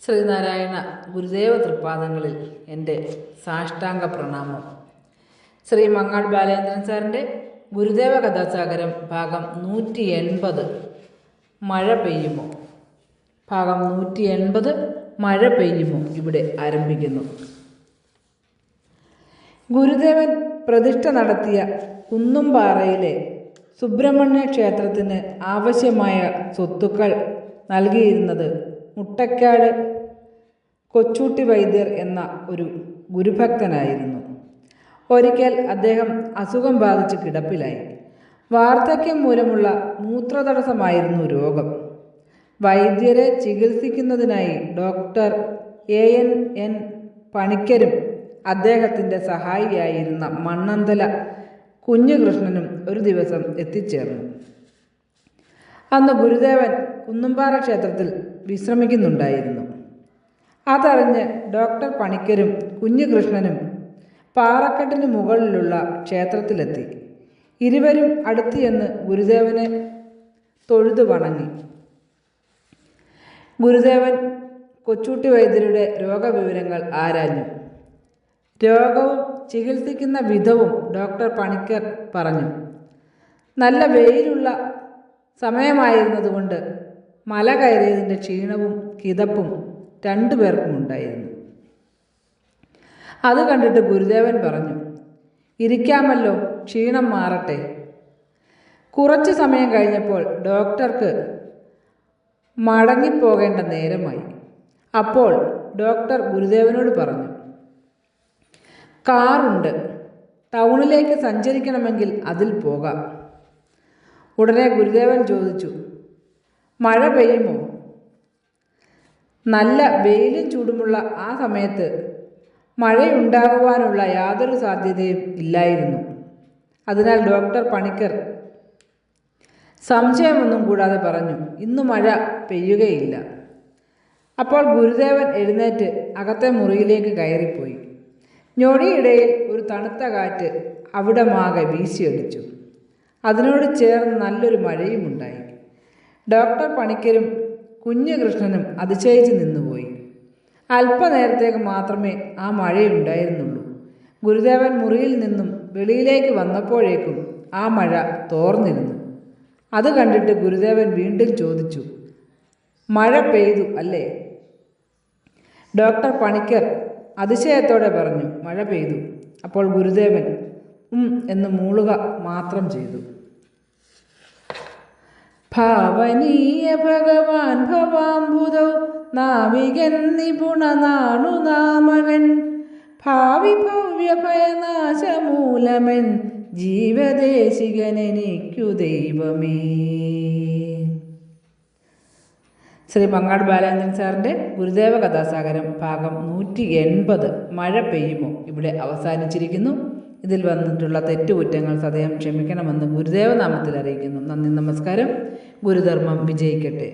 ശ്രീനാരായണ ഗുരുദേവ തൃപ്പാദങ്ങളിൽ എൻ്റെ സാഷ്ടാംഗ പ്രണാമം. ശ്രീ മങ്ങാട് ബാലേന്ദ്രൻ സാറിൻ്റെ ഗുരുദേവ കഥാസാഗരം ഭാഗം 180 മഴ പെയ്യുമോ. ഭാഗം 180 മഴ പെയ്യുമോ ഇവിടെ ആരംഭിക്കുന്നു. ഗുരുദേവൻ പ്രതിഷ്ഠ നടത്തിയ കുന്നുംപാറയിലെ സുബ്രഹ്മണ്യ ക്ഷേത്രത്തിന് ആവശ്യമായ സ്വത്തുക്കൾ നൽകിയിരുന്നത് മുട്ടക്കാട് കൊച്ചൂട്ടി വൈദ്യർ എന്ന ഒരു ഗുരുഭക്തനായിരുന്നു. ഒരിക്കൽ അദ്ദേഹം അസുഖം ബാധിച്ച് കിടപ്പിലായി. വാർദ്ധക്യം മൂലമുള്ള മൂത്രതടസ്സമായിരുന്നു രോഗം. വൈദ്യരെ ചികിത്സിക്കുന്നതിനായി ഡോക്ടർ AN പണിക്കരും അദ്ദേഹത്തിൻ്റെ സഹായിയായിരുന്ന മണ്ണന്തല കുഞ്ഞുകൃഷ്ണനും ഒരു ദിവസം എത്തിച്ചേർന്നു. അന്ന് ഗുരുദേവൻ കുന്നുംപാറ ക്ഷേത്രത്തിൽ വിശ്രമിക്കുന്നുണ്ടായിരുന്നു. അതറിഞ്ഞ് ഡോക്ടർ പണിക്കരും കുഞ്ഞുകൃഷ്ണനും പാറക്കെട്ടിന് മുകളിലുള്ള ക്ഷേത്രത്തിലെത്തി. ഇരുവരും അടുത്ത് ചെന്ന് ഗുരുദേവനെ തൊഴുതു വണങ്ങി. ഗുരുദേവൻ കൊച്ചൂട്ടി വൈദ്യരുടെ രോഗവിവരങ്ങൾ ആരാഞ്ഞു. രോഗവും ചികിത്സിക്കുന്ന വിധവും ഡോക്ടർ പണിക്കർ പറഞ്ഞു. നല്ല വെയിലുള്ള സമയമായിരുന്നതുകൊണ്ട് മല കയറിയതിൻ്റെ ക്ഷീണവും കിതപ്പും രണ്ടുപേർക്കും ഉണ്ടായിരുന്നു. അത് കണ്ടിട്ട് ഗുരുദേവൻ പറഞ്ഞു, ഇരിക്കാമല്ലോ, ക്ഷീണം മാറട്ടെ. കുറച്ച് സമയം കഴിഞ്ഞപ്പോൾ ഡോക്ടർക്ക് മടങ്ങിപ്പോകേണ്ട നേരമായി. അപ്പോൾ ഡോക്ടർ ഗുരുദേവനോട് പറഞ്ഞു, കാറുണ്ട്, ടൗണിലേക്ക് സഞ്ചരിക്കണമെങ്കിൽ അതിൽ പോകാം. ഉടനെ ഗുരുദേവൻ ചോദിച്ചു, മഴ പെയ്യുമോ. നല്ല വെയിലും ചൂടുമുള്ള ആ സമയത്ത് മഴയുണ്ടാകുവാനുള്ള യാതൊരു സാധ്യതയും ഇല്ലായിരുന്നു. അതിനാൽ ഡോക്ടർ പണിക്കർ സംശയമൊന്നും കൂടാതെ പറഞ്ഞു, ഇന്ന് മഴ പെയ്യുകയില്ല. അപ്പോൾ ഗുരുദേവൻ എഴുന്നേറ്റ് അകത്തെ മുറിയിലേക്ക് കയറിപ്പോയി. ഞൊടിയിടയിൽ ഒരു തണുത്ത കാറ്റ് അവിടമാകെ വീശിയടിച്ചു. അതിനോട് ചേർന്ന് നല്ലൊരു മഴയുമുണ്ടായി. ഡോക്ടർ പണിക്കരും കുഞ്ഞുകൃഷ്ണനും അതിശയിച്ച് നിന്നുപോയി. അല്പനേരത്തേക്ക് മാത്രമേ ആ മഴയുണ്ടായിരുന്നുള്ളൂ. ഗുരുദേവൻ മുറിയിൽ നിന്നും വെളിയിലേക്ക് വന്നപ്പോഴേക്കും ആ മഴ തോർന്നിരുന്നു. അത് കണ്ടിട്ട് ഗുരുദേവൻ വീണ്ടും ചോദിച്ചു, മഴ പെയ്തു അല്ലേ. ഡോക്ടർ പണിക്കർ അതിശയത്തോടെ പറഞ്ഞു, മഴ പെയ്തു. അപ്പോൾ ഗുരുദേവൻ എന്ന് മൂളുക മാത്രം ചെയ്തു. ഭാവനീയ ഭഗവാൻ ഭവാംബുധൗ നാവികൻ നിപുണ നാണു നാമകൻ ഭാവി ഭവ്യ ഭയനാശമൂലമൻ ജീവദേശികനെനിക്കു ദൈവമേ. ശ്രീ മങ്ങാട് ബാലേന്ദ്രൻ സാറിൻ്റെ ഗുരുദേവ കഥാസാഗരം ഭാഗം 180 മഴ പെയ്യുമോ ഇവിടെ അവസാനിച്ചിരിക്കുന്നു. ഇതിൽ വന്നിട്ടുള്ള തെറ്റുകുറ്റങ്ങൾ സദയം ക്ഷമിക്കണമെന്ന് ഗുരുദേവ നാമത്തിൽ അറിയിക്കുന്നു. നന്ദി, നമസ്കാരം. ഗുരുധർമ്മം വിജയിക്കട്ടെ.